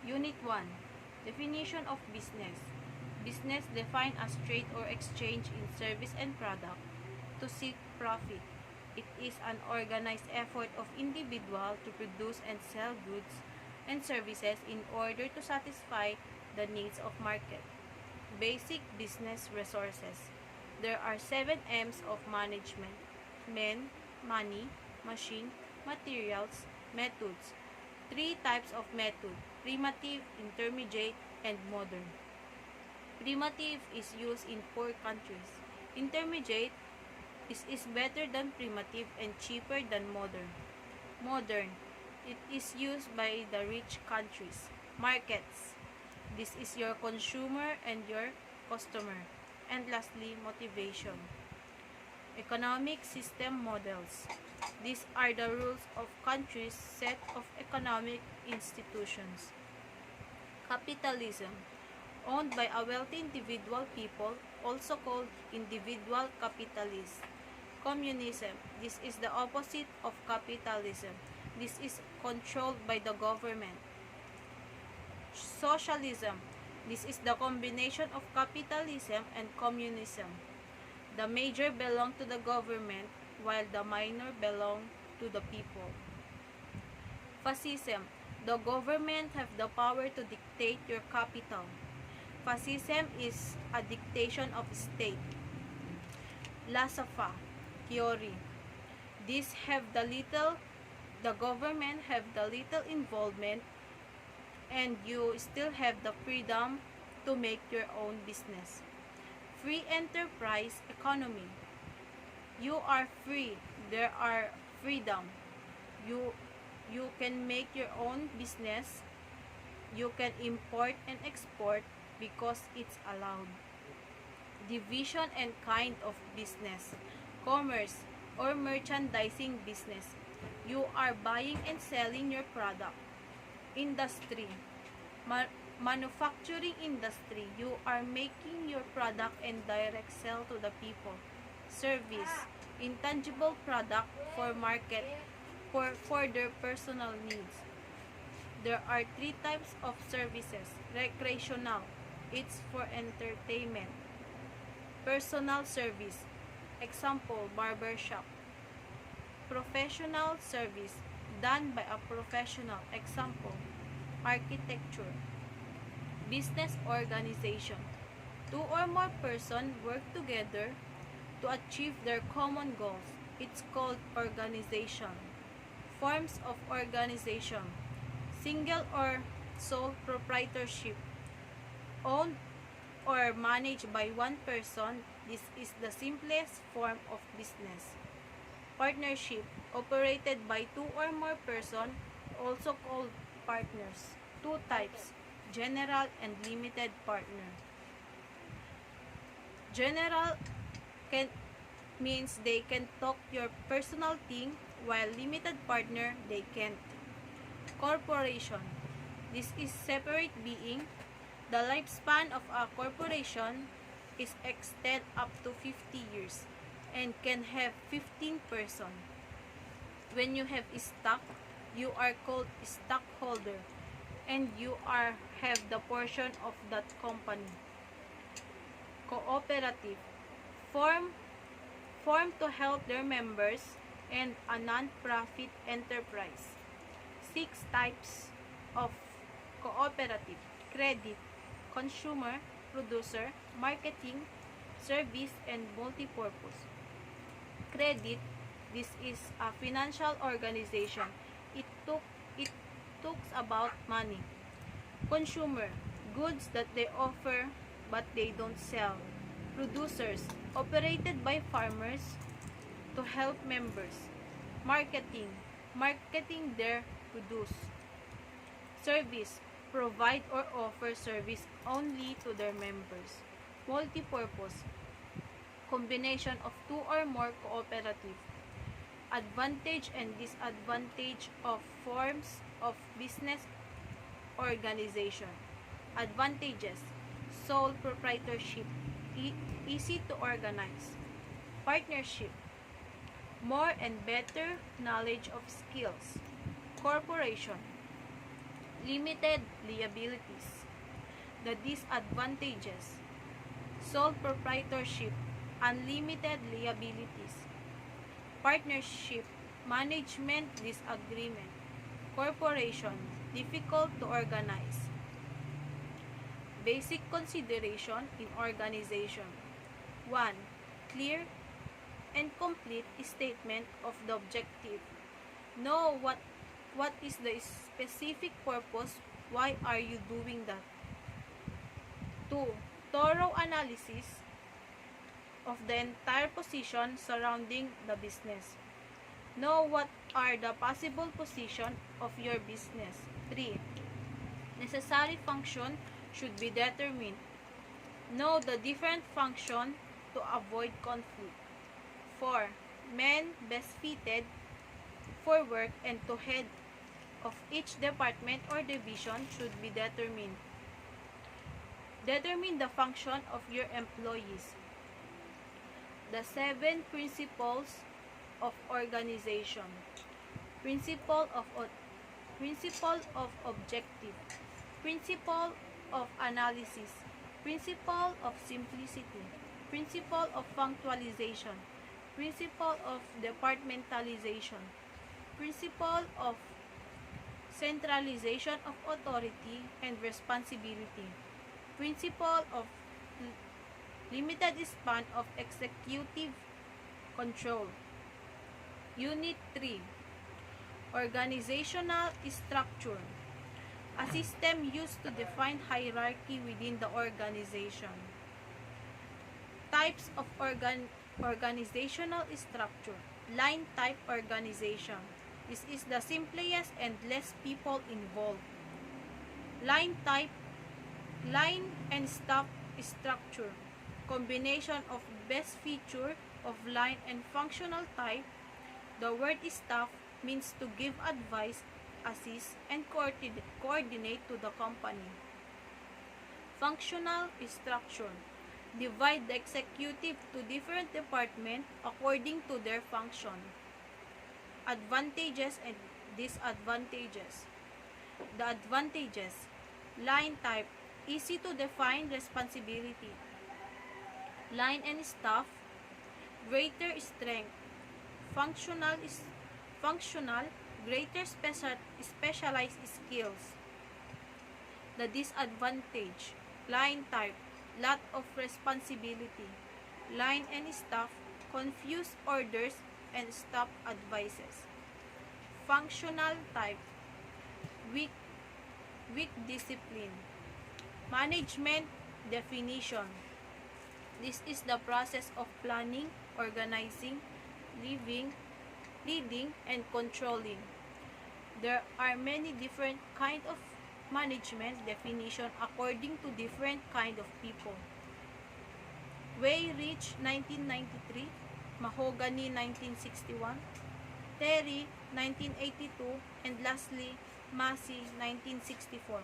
Unit 1. Definition of business. Business defined as trade or exchange in service and product to seek profit. It is an organized effort of individual to produce and sell goods and services in order to satisfy the needs of market. Basic business resources. There are 7 M's of management: men, money, machine, materials, methods. 3 types of method: primitive, intermediate, and modern. Primitive is used in poor countries. Intermediate is better than primitive and cheaper than modern. Modern, it is used by the rich countries. Markets, this is your consumer and your customer. And lastly, motivation. Economic system models. These are the rules of countries' set of economic institutions. Capitalism, owned by a wealthy individual people, also called individual capitalists. Communism, this is the opposite of capitalism. This is controlled by the government. Socialism, this is the combination of capitalism and communism. The major belong to the government, while the minor belong to the people. Fascism, the government have the power to dictate your capital. Fascism is a dictation of state. Laissez-faire theory. The government have the little involvement, and you still have the freedom to make your own business. Free enterprise economy. You are free. There are freedom. You can make your own business. You can import and export because it's allowed. Division and kind of business. Commerce or merchandising business. You are buying and selling your product. Industry. Manufacturing industry. You are making your product and direct sell to the people. Service. Intangible product for market for their personal needs. There are 3 types of services. Recreational. It's for entertainment. Personal service. Example, barber shop. Professional service, done by a professional. Example, architecture. Business organization. 2 or more persons work together to achieve their common goals. It's called organization. Forms of organization. Single or sole proprietorship. Owned or managed by one person. This is the simplest form of business. Partnership, operated by 2 or more persons, also called partners. 2 types, general and limited partner. General means they can talk your personal thing, while limited partner, they can't. Corporation, this is separate being. The lifespan of a corporation is extend up to 50 years and can have 15 persons. When you have stock, you are called stockholder, and you have the portion of that company. Cooperative, form to help their members, and a non-profit enterprise. 6 types of cooperative: credit, consumer, producer, marketing, service, and multipurpose. Credit, this is a financial organization. It talks about money. Consumer, goods that they offer but they don't sell. Producers, operated by farmers to help members. Marketing their produce. Service, provide or offer service only to their members. Multipurpose, combination of 2 or more cooperative. Advantage and disadvantage of forms of business organization. Advantages: sole proprietorship, easy to organize. Partnership, more and better knowledge of skills. Corporation, Limited liabilities. The disadvantages: sole proprietorship, unlimited liabilities; partnership, management disagreement; corporation, difficult to organize. Basic consideration in organization. 1. Clear and complete statement of the objective. Know what is the specific purpose, why are you doing that. 2. Thorough analysis of the entire position surrounding the business. Know what are the possible position of your business. 3. Necessary function should be determined. Know the different function to avoid conflict. 4. Men best fitted for work and to head of each department or division should be determined. Determine the function of your employees. The 7 principles of organization. Principle of objective. Principle of analysis. Principle of simplicity. Principle of punctualization. Principle of departmentalization. Principle of centralization of authority and responsibility. Principle of limited span of executive control. Unit 3. Organizational structure. A system used to define hierarchy within the organization. Types of organizational structure. Line type organization. This is the simplest and less people involved. Line and staff structure. Combination of best feature of line and functional type. The word staff means to give advice, assist, and coordinate to the company. Functional structure. Divide the executive to different departments according to their function. Advantages and disadvantages. The advantages: line type, easy to define responsibility. Line and staff, greater strength. Functional, greater specialized skills. The disadvantage: line type, lot of responsibility. Line and staff, confused orders and staff advices. Functional type, weak discipline. Management definition. This is the process of planning, organizing, leading, and controlling. There are many different kind of management definition according to different kind of people. Weyrich, 1993, Mahogany, 1961, Terry, 1982, and lastly, Massey, 1964.